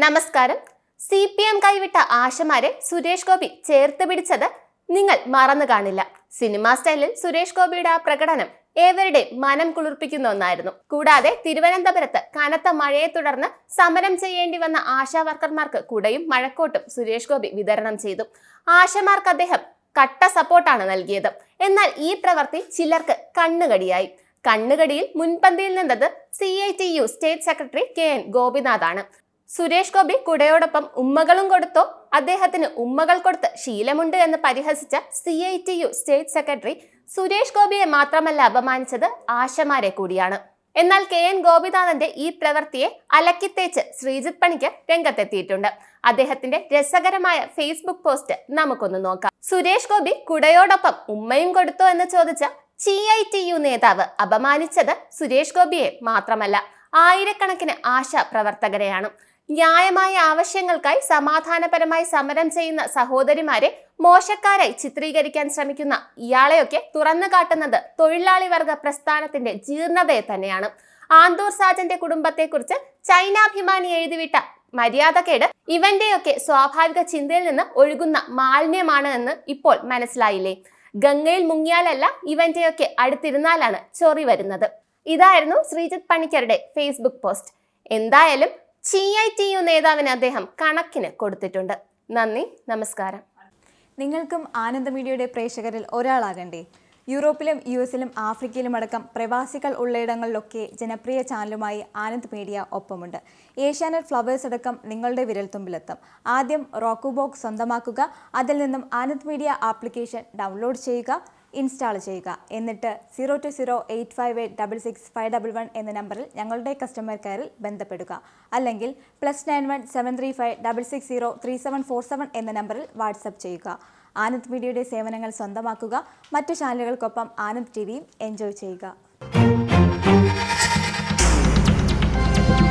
നമസ്കാരം. CPM കൈവിട്ട ആശമാരെ സുരേഷ് ഗോപി ചേർത്ത് പിടിച്ചത് നിങ്ങൾ മറന്നു കാണില്ല. സിനിമാ സ്റ്റൈലിൽ സുരേഷ് ഗോപിയുടെ ആ പ്രകടനം ഏവരുടെ മനം കുളിർപ്പിക്കുന്ന ഒന്നായിരുന്നു. കൂടാതെ തിരുവനന്തപുരത്ത് കനത്ത മഴയെ തുടർന്ന് സമരം ചെയ്യേണ്ടി വന്ന ആശാ വർക്കർമാർക്ക് കുടയും മഴക്കോട്ടും സുരേഷ് ഗോപി വിതരണം ചെയ്തു. ആശമാർക്ക് അദ്ദേഹം കട്ട സപ്പോർട്ടാണ് നൽകിയത്. എന്നാൽ ഈ പ്രവൃത്തി ചിലർക്ക് കണ്ണുകടിയായി. കണ്ണുകടിയിൽ മുൻപന്തിയിൽ നിന്നത് CITU സ്റ്റേറ്റ് സെക്രട്ടറി KN ഗോപിനാഥാണ്. സുരേഷ് ഗോപി കുടയോടൊപ്പം ഉമ്മകളും കൊടുത്തോ, അദ്ദേഹത്തിന് ഉമ്മകൾ കൊടുത്ത് ശീലമുണ്ട് എന്ന് പരിഹസിച്ച CITU സ്റ്റേറ്റ് സെക്രട്ടറി സുരേഷ് ഗോപിയെ മാത്രമല്ല അപമാനിച്ചത്, ആശമാരെ കൂടിയാണ്. എന്നാൽ KN ഗോപിനാഥന്റെ ഈ പ്രവൃത്തിയെ അലക്കിത്തേച്ച് ശ്രീജിത്ത് പണിക്കർ രംഗത്തെത്തിയിട്ടുണ്ട്. അദ്ദേഹത്തിന്റെ രസകരമായ ഫേസ്ബുക്ക് പോസ്റ്റ് നമുക്കൊന്ന് നോക്കാം. സുരേഷ് ഗോപി കുടയോടൊപ്പം ഉമ്മയും കൊടുത്തോ എന്ന് ചോദിച്ച CITU നേതാവ് അപമാനിച്ചത് സുരേഷ് ഗോപിയെ മാത്രമല്ല, ആയിരക്കണക്കിന് ആശാ പ്രവർത്തകരെയാണ്. ന്യായമായ ആവശ്യങ്ങൾക്കായി സമാധാനപരമായി സമരം ചെയ്യുന്ന സഹോദരിമാരെ മോശക്കാരായി ചിത്രീകരിക്കാൻ ശ്രമിക്കുന്ന ഇയാളെയൊക്കെ തുറന്നു കാട്ടുന്നത് തൊഴിലാളി വർഗ പ്രസ്ഥാനത്തിന്റെ ജീർണതയെ തന്നെയാണ്. ആന്തൂർ സാജന്റെ കുടുംബത്തെക്കുറിച്ച് ചൈനാഭിമാനി എഴുതിവിട്ട മര്യാദക്കേട് ഇവന്റെയൊക്കെ സ്വാഭാവിക ചിന്തയിൽ നിന്ന് ഒഴുകുന്ന മാലിന്യമാണ് എന്ന് ഇപ്പോൾ മനസ്സിലായില്ലേ? ഗംഗയിൽ മുങ്ങിയാലല്ല, ഇവന്റെയൊക്കെ അടുത്തിരുന്നാലാണ് ചൊറി വരുന്നത്. ഇതായിരുന്നു ശ്രീജിത്ത് പണിക്കരുടെ ഫേസ്ബുക്ക് പോസ്റ്റ്. എന്തായാലും CITU നേതാവിന് അദ്ദേഹം കണക്കിന് കൊടുത്തിട്ടുണ്ട്. നന്ദി, നമസ്കാരം. നിങ്ങൾക്കും ആനന്ദ മീഡിയയുടെ പ്രേക്ഷകരിൽ ഒരാളാകണ്ടേ? യൂറോപ്പിലും US-ലും ആഫ്രിക്കയിലും അടക്കം പ്രവാസികൾ ഉള്ളയിടങ്ങളിലൊക്കെ ജനപ്രിയ ചാനലുമായി ആനന്ദ് മീഡിയ ഒപ്പമുണ്ട്. ഏഷ്യാനെറ്റ് ഫ്ലവേഴ്സ് അടക്കം നിങ്ങളുടെ വിരൽത്തുമ്പിലെത്തും. ആദ്യം റോക്കു ബോക്സ് സ്വന്തമാക്കുക. അതിൽ നിന്നും ആനന്ദ് മീഡിയ ആപ്ലിക്കേഷൻ ഡൗൺലോഡ് ചെയ്യുക, ഇൻസ്റ്റാൾ ചെയ്യുക. എന്നിട്ട് 02085866511 എന്ന നമ്പറിൽ ഞങ്ങളുടെ കസ്റ്റമർ കെയറിൽ ബന്ധപ്പെടുക. അല്ലെങ്കിൽ +91 735 660 3747 എന്ന നമ്പറിൽ വാട്സപ്പ് ചെയ്യുക. ആനന്ദ് മീഡിയയുടെ സേവനങ്ങൾ സ്വന്തമാക്കുക. മറ്റു ചാനലുകൾക്കൊപ്പം ആനന്ദ് TVയും എൻജോയ് ചെയ്യുക.